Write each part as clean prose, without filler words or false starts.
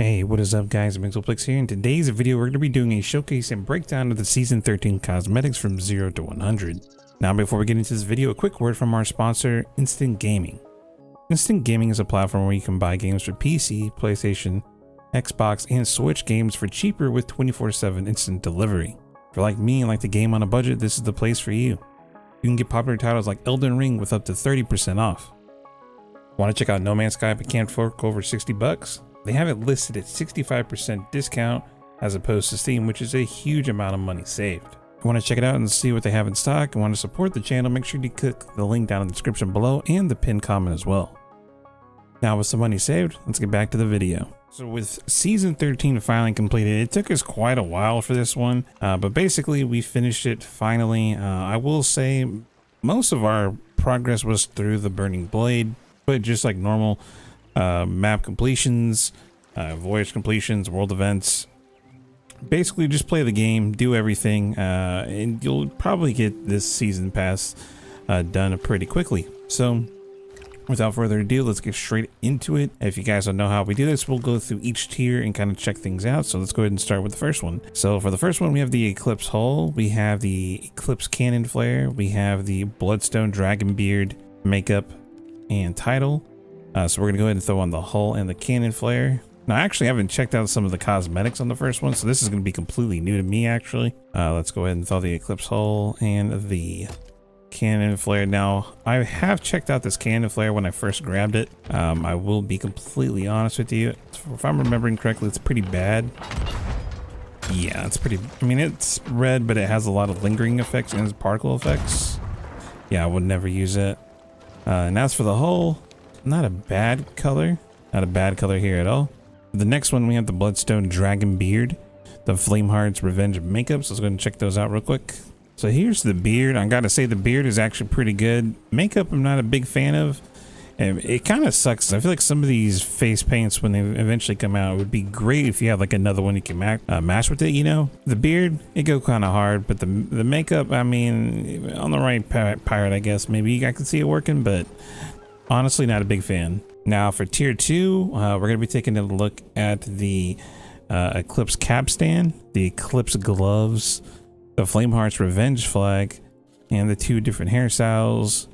Hey, what is up guys, MixelPlx here. In today's video we're going to be doing a showcase and breakdown of the Season 13 cosmetics from 0 to 100. Now before we get into this video, a quick word from our sponsor, Instant Gaming. Instant Gaming is a platform where you can buy games for PC, PlayStation, Xbox, and Switch games for cheaper with 24/7 instant delivery. If you're like me and like to game on a budget, this is the place for you. You can get popular titles like Elden Ring with up to 30% off. Want to check out No Man's Sky but can't fork over 60 bucks? They have it listed at 65% discount as opposed to Steam, which is a huge amount of money saved. If you want to check it out and see what they have in stock and want to support the channel, make sure you click the link down in the description below and the pinned comment as well. Now with some money saved, let's get back to the video. So with Season 13 finally completed, it took us quite a while for this one, but basically we finished it finally. I will say most of our progress was through the Burning Blade, but just like normal map completions, voyage completions, world events. Basically just play the game, do everything, and you'll probably get this season pass done pretty quickly. So without further ado, let's get straight into it. If you guys don't know how we do this, we'll go through each tier and kind of check things out. So let's go ahead and start with the first one. So for the first one, we have the Eclipse Hull, we have the Eclipse Cannon Flare, we have the Bloodstone Dragon Beard makeup and title. So we're gonna go ahead and throw on the hull and the cannon flare. Now I actually haven't checked out some of the cosmetics on the first one, so this is gonna be completely new to me actually. Let's go ahead and throw the Eclipse Hull and the cannon flare. Now I have checked out this cannon flare when I first grabbed it. I will be completely honest with you. If I'm remembering correctly, it's pretty bad. Yeah, it's pretty, I mean, it's red, but it has a lot of lingering effects and particle effects. Yeah, I would never use it. And as for the hull, not a bad color, here at all. The next one we have the Bloodstone Dragon Beard, the Flameheart's Revenge makeup. So let's go ahead and check those out real quick. So here's the beard. I gotta say the beard is actually pretty good. Makeup I'm not a big fan of, and it kind of sucks. I feel like some of these face paints when they eventually come out, it would be great if you have like another one you can match with it, you know. The beard, it go kind of hard, but the makeup, I mean, on the right pirate I guess maybe I could see it working, but honestly not a big fan. Now for tier 2, we're going to be taking a look at the Eclipse capstan, the Eclipse gloves, the Flameheart's Revenge flag, and the 2 different hairstyles,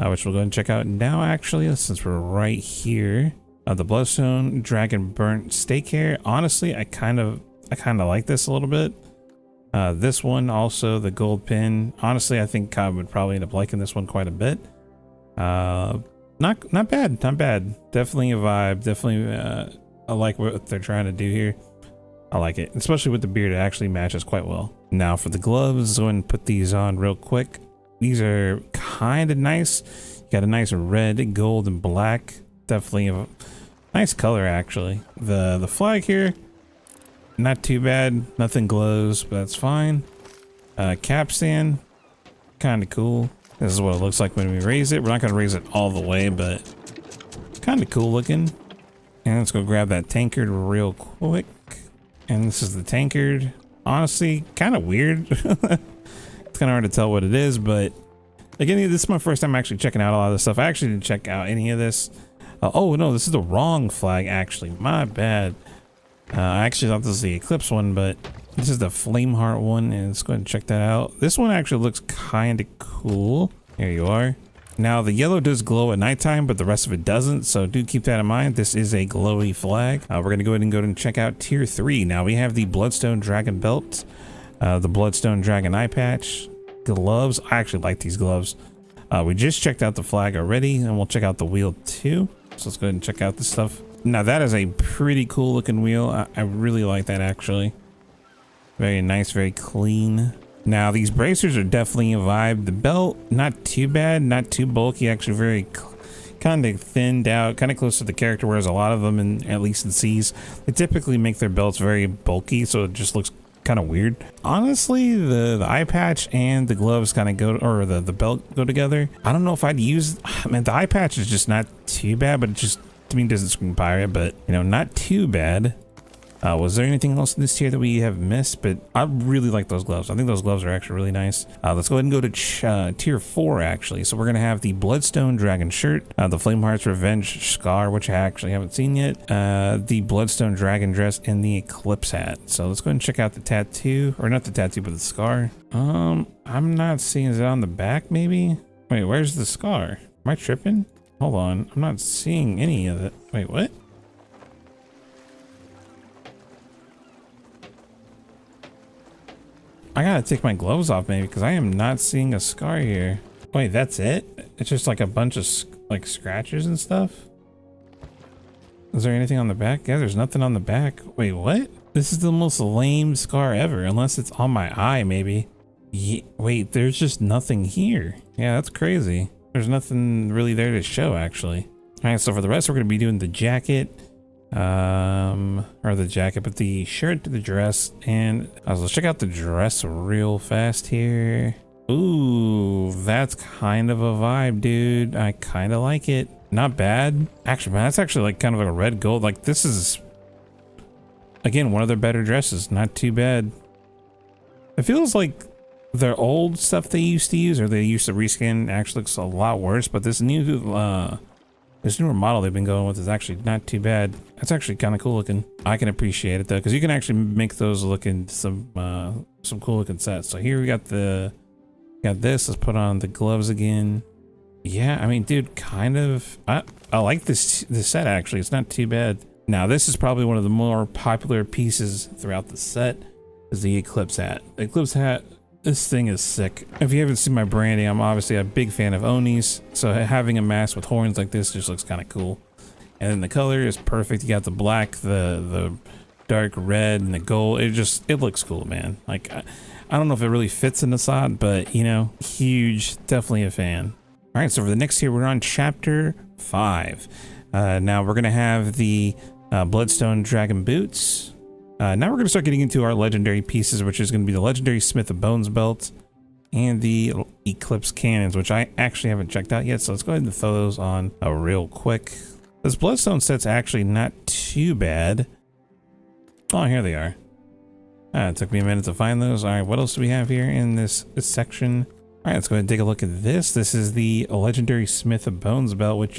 which we'll go and check out now actually since we're right here. The Bloodstone Dragon Burnt Steak Hair. Honestly, I kind of like this a little bit. This one also, the gold pin. Honestly, I think Cobb would probably end up liking this one quite a bit. Not bad. Definitely a vibe. Definitely I like what they're trying to do here. I like it, especially with the beard. It actually matches quite well. Now for the gloves, let's go ahead and put these on real quick. These are kind of nice. You got a nice red, gold, and black. Definitely a nice color actually. The flag here, not too bad. Nothing glows, but that's fine. Capstan, kind of cool. This is what it looks like when we raise it. We're not going to raise it all the way, but kind of cool looking. And let's go grab that tankard real quick. And this is the tankard. Honestly, kind of weird. It's kind of hard to tell what it is, but again, this is my first time actually checking out a lot of this stuff. I actually didn't check out any of this. Oh no, this is the wrong flag actually. My bad. I actually thought this was the Eclipse one, but this is the Flameheart one, and let's go ahead and check that out. This one actually looks kind of cool. There you are. Now the yellow does glow at nighttime, but the rest of it doesn't, so do keep that in mind. This is a glowy flag. We're gonna go ahead and check out tier 3. Now we have the Bloodstone Dragon Belt, the Bloodstone Dragon Eye Patch, gloves. I actually like these gloves. We just checked out the flag already, and we'll check out the wheel too. So let's go ahead and check out this stuff. Now that is a pretty cool looking wheel. I really like that actually. Very nice, very clean. Now these bracers are definitely a vibe. The belt, not too bad, not too bulky, actually very kind of thinned out, kind of close to the character, whereas a lot of them, at least in C's, they typically make their belts very bulky, so it just looks kind of weird. Honestly, the eye patch and the gloves kind of go, or the belt go together. I don't know if I'd use, I mean, the eye patch is just not too bad, but it just, to me, doesn't scream pirate, but, you know, not too bad. Was there anything else in this tier that we have missed? But I really like those gloves. I think those gloves are actually really nice. Let's go ahead and go to tier 4 actually. So we're gonna have the Bloodstone Dragon shirt, the Flameheart's Revenge scar, which I actually haven't seen yet, the Bloodstone Dragon dress, and the Eclipse hat. So let's go ahead and check out the tattoo, or not the tattoo, but the scar. I'm not seeing, is it on the back maybe? Wait, where's the scar? Am I tripping? Hold on, I'm not seeing any of it. Wait, what? I gotta take my gloves off maybe, because I am not seeing a scar here. Wait, that's it? It's just like a bunch of like scratches and stuff? Is there anything on the back? Yeah, there's nothing on the back. Wait, what? This is the most lame scar ever, unless it's on my eye maybe. Yeah, wait, there's just nothing here. Yeah, that's crazy. There's nothing really there to show actually. All right, so for the rest, we're gonna be doing the jacket. Or the jacket, but the shirt, the dress, and let's check out the dress real fast here. Ooh, that's kind of a vibe, dude. I kind of like it. Not bad. Actually, man, that's actually like kind of like a red gold. Like this is, again, one of their better dresses. Not too bad. It feels like their old stuff they used to use, or they used to reskin, actually looks a lot worse, but this newer model they've been going with is actually not too bad. It's actually kind of cool looking. I can appreciate it though, because you can actually make those look into some cool looking sets. So here we got this. Let's put on the gloves again. Yeah, I mean, dude, kind of. I like this set actually. It's not too bad. Now this is probably one of the more popular pieces throughout the set. Is the Eclipse hat. The Eclipse hat. This thing is sick. If you haven't seen my branding, I'm obviously a big fan of Onis. So having a mask with horns like this just looks kind of cool. And then the color is perfect. You got the black, the dark red, and the gold. It looks cool, man. Like, I don't know if it really fits in the slot, but you know, huge, definitely a fan. All right, so for the next tier, we're on chapter 5. Now we're gonna have the Bloodstone Dragon boots. Now we're going to start getting into our legendary pieces, which is going to be the legendary Smith of Bones belt and the Eclipse cannons, which I actually haven't checked out yet. So let's go ahead and throw those on real quick. This Bloodstone set's actually not too bad. Oh, here they are. It took me a minute to find those. All right, what else do we have here in this section? All right, let's go ahead and take a look at this. This is the legendary Smith of Bones belt, which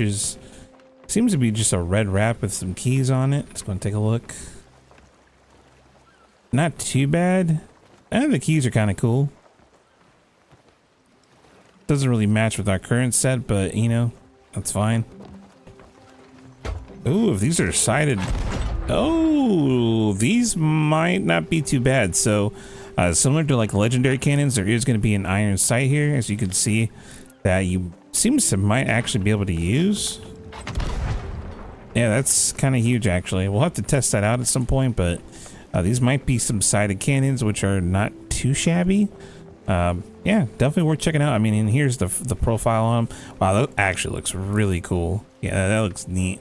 seems to be just a red wrap with some keys on it. Let's go and take a look. Not too bad. And the keys are kind of cool. Doesn't really match with our current set, but you know, that's fine. Ooh, if these are sided. Oh, these might not be too bad. So similar to like legendary cannons, there is going to be an iron sight here, as you can see, that you might actually be able to use. Yeah, that's kind of huge actually. We'll have to test that out at some point, but these might be some sided cannons, which are not too shabby. Yeah, definitely worth checking out. I mean, and here's the profile on them. Wow, that actually looks really cool. Yeah, that looks neat.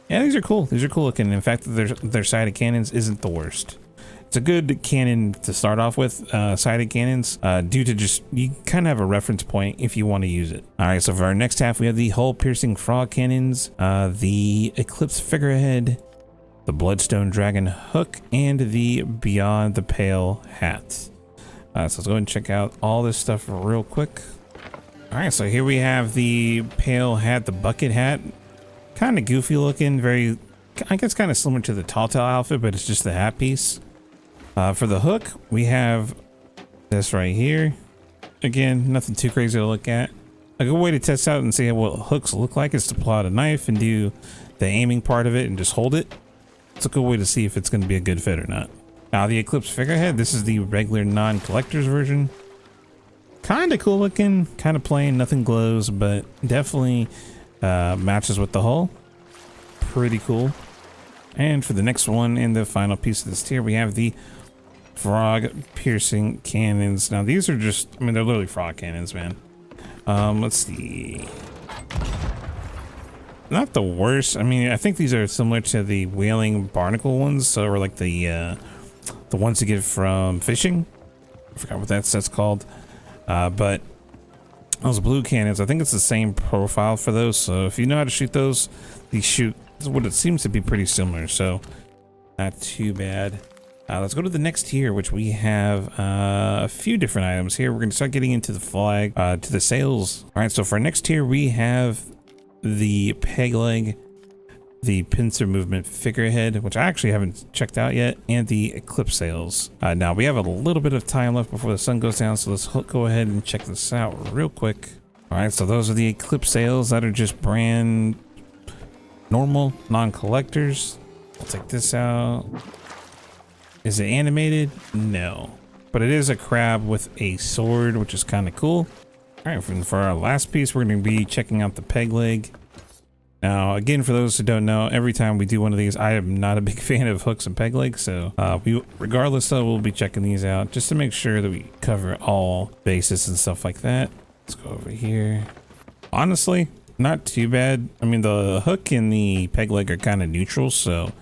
Yeah, these are cool. These are cool looking. In fact, their sided cannons isn't the worst. It's a good cannon to start off with, sided cannons, due to just, you kind of have a reference point if you want to use it. All right, so for our next half, we have the hull-piercing frog cannons, the Eclipse figurehead, the Bloodstone Dragon hook, and the Beyond the Pale hat. So let's go ahead and check out all this stuff real quick. All right, so here we have the pale hat, the bucket hat. Kind of goofy looking, very, I guess kind of similar to the Tall Tale outfit, but it's just the hat piece. For the hook, we have this right here. Again, nothing too crazy to look at. A good way to test out and see what hooks look like is to pull out a knife and do the aiming part of it and just hold it. It's a good way to see if it's going to be a good fit or not. Now the Eclipse figurehead, this is the regular non-collector's version. Kind of cool looking, kind of plain, nothing glows, but definitely matches with the hull. Pretty cool. And for the next one and the final piece of this tier, we have the frog piercing cannons. Now these are just, I mean, they're literally frog cannons, man. Let's see. Not the worst. I mean, I think these are similar to the whaling barnacle ones, so or like the ones you get from fishing. I forgot what that set's called. But those blue cannons, I think it's the same profile for those. So if you know how to shoot those, these shoot what it seems to be pretty similar. So Not too bad. Let's go to the next tier, which we have a few different items here. We're going to start getting into the flag, to the sails. All right, so for our next tier, we have the peg leg, the pincer movement figurehead, which I actually haven't checked out yet, and the eclipse sails. Now we have a little bit of time left before the sun goes down, so let's go ahead and check this out real quick. All right, so those are the eclipse sails that are just brand normal, non-collectors. I'll take this out. Is it animated? No, but it is a crab with a sword, which is kind of cool. All right, for our last piece, we're going to be checking out the peg leg. Now, again, for those who don't know, every time we do one of these, I am not a big fan of hooks and peg legs. So regardless though, we'll be checking these out just to make sure that we cover all bases and stuff like that. Let's go over here. Honestly, not too bad. I mean, the hook and the peg leg are kind of neutral, so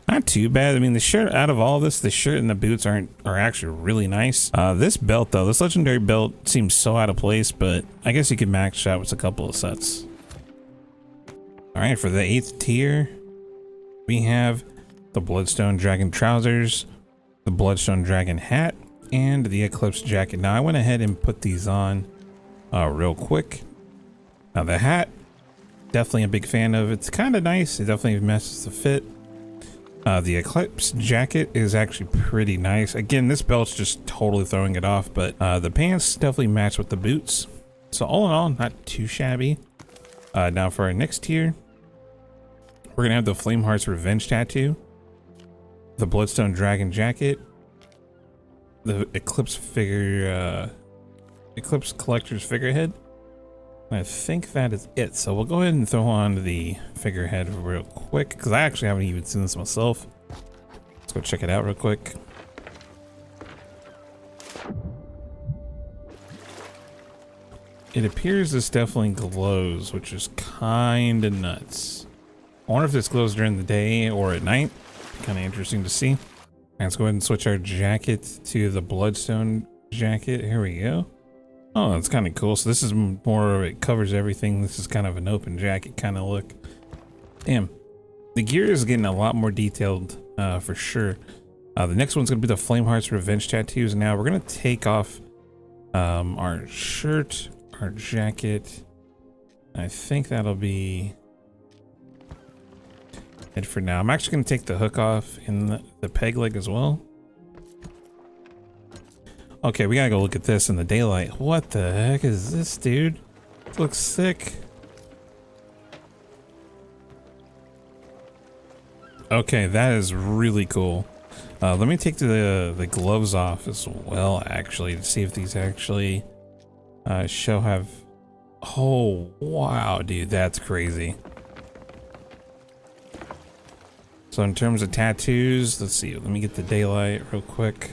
not too bad. I mean, the shirt, out of all this, the shirt and the boots are actually really nice. This belt though, this legendary belt seems so out of place, but I guess you could max out with a couple of sets. All right, for the 8th tier, we have the Bloodstone Dragon trousers, the Bloodstone Dragon hat, and the Eclipse jacket. Now I went ahead and put these on real quick. Now the hat, definitely a big fan of. It's kind of nice. It definitely messes the fit. The Eclipse jacket is actually pretty nice. Again, this belt's just totally throwing it off, but the pants definitely match with the boots. So all in all, not too shabby. Now for our next tier, we're gonna have the Flameheart's Revenge tattoo, the Bloodstone Dragon jacket, the Eclipse Eclipse Collector's figurehead. I think that is it. So we'll go ahead and throw on the figurehead real quick, because I actually haven't even seen this myself. Let's go check it out real quick. It appears this definitely glows, which is kind of nuts. I wonder if this glows during the day or at night. Kind of interesting to see. And let's go ahead and switch our jacket to the Bloodstone jacket. Here we go. Oh, that's kind of cool. So this is more, it covers everything. This is kind of an open jacket kind of look. Damn. The gear is getting a lot more detailed for sure. The next one's going to be the Flameheart's Revenge tattoos. Now we're going to take off our shirt, our jacket. I think that'll be it for now. I'm actually going to take the hook off and the peg leg as well. Okay, we gotta go look at this in the daylight. What the heck is this, dude? It looks sick. Okay, that is really cool. Let me take the gloves off as well, actually, to see if these actually have. Oh, wow, dude, that's crazy. So in terms of tattoos, let's see. Let me get the daylight real quick.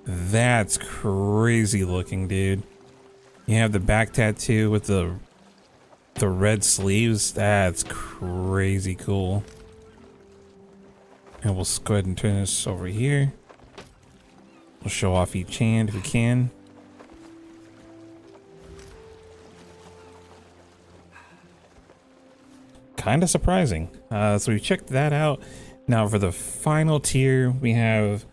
That's crazy looking, dude. You have the back tattoo with the red sleeves. That's crazy cool. And we'll go ahead and turn this over here. We'll show off each hand if we can. Kind of surprising. So we checked that out. Now for the final tier, we have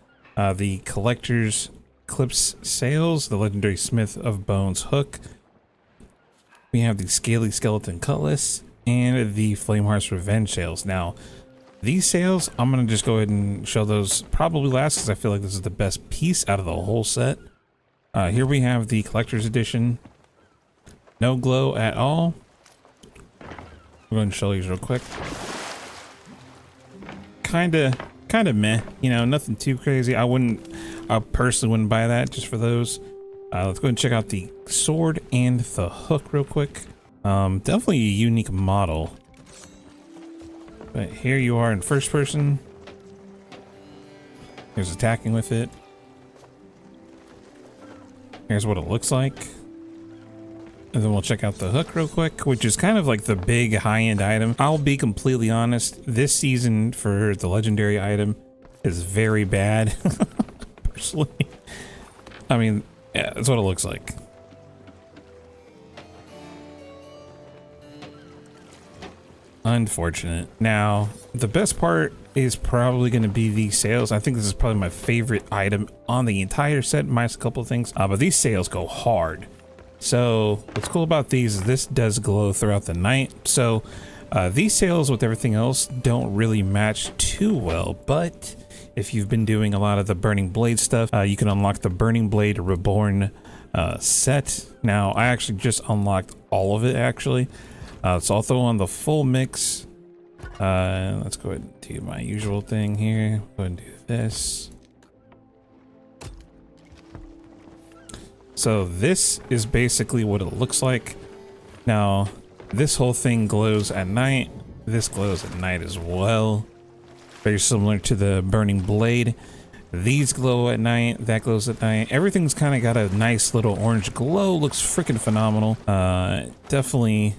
the Collector's Eclipse Sails, the Legendary Smith of Bones hook. We have the Scaly Skeleton Cutlass and the Flameheart's Revenge sails. Now, these sails, I'm going to just go ahead and show those probably last, because I feel like this is the best piece out of the whole set. Here we have the Collector's Edition. No glow at all. I'm going to show these real quick. Kind of meh, you know, nothing too crazy. I personally wouldn't buy that just for those. Let's go ahead and check out the sword and the hook real quick. Definitely a unique model. But here you are in first person. Here's attacking with it. Here's what it looks like. And then we'll check out the hook real quick, which is kind of like the big high-end item. I'll be completely honest, this season for the legendary item is very bad, personally. I mean, yeah, that's what it looks like. Unfortunate. Now, the best part is probably going to be these sales. I think this is probably my favorite item on the entire set, minus a couple of things. But these sales go hard. So what's cool about these is this does glow throughout the night. So these sales with everything else don't really match too well. But if you've been doing a lot of the Burning Blade stuff, you can unlock the Burning Blade Reborn set. Now, I actually just unlocked all of it, actually. So I'll throw on the full mix. Let's go ahead and do my usual thing here. Go ahead and do this. So this is basically what it looks like. Now, this whole thing glows at night. This glows at night as well. Very similar to the Burning Blade. These glow at night, that glows at night. Everything's kind of got a nice little orange glow. Looks freaking phenomenal. Definitely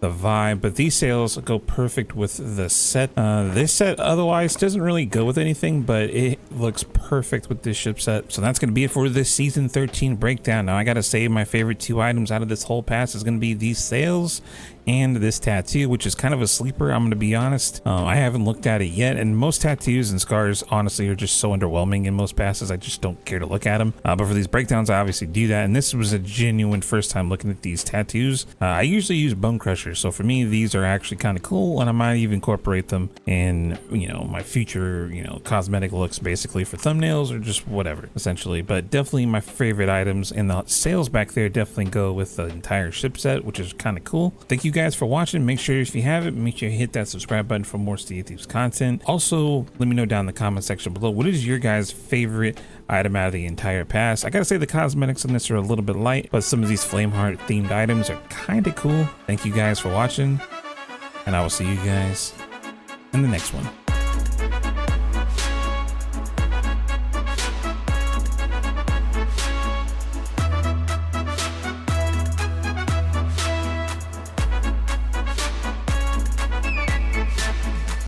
the vibe, but these sales go perfect with the set. This set otherwise doesn't really go with anything, but it looks perfect with this ship set. So that's going to be it for this season 13 breakdown. Now I got to say my favorite two items out of this whole pass is going to be these sales and this tattoo, which is kind of a sleeper. I'm going to be honest. I haven't looked at it yet, and most tattoos and scars honestly are just so underwhelming in most passes. I just don't care to look at them. But for these breakdowns, I obviously do that, and this was a genuine first time looking at these tattoos. I usually use bone crushers, so for me these are actually kind of cool, and I might even incorporate them in, you know, my future, you know, cosmetic looks, basically for thumbnails or just whatever essentially. But definitely my favorite items, and the sales back there definitely go with the entire ship set, which is kind of cool. Thank you guys for watching. Make sure if you haven't, make sure you hit that subscribe button for more Sea of Thieves content. Also, let me know down in the comment section below, what is your guys' favorite item out of the entire pass? I gotta say the cosmetics on this are a little bit light, but some of these Flameheart themed items are kind of cool. Thank you guys for watching, and I will see you guys in the next one.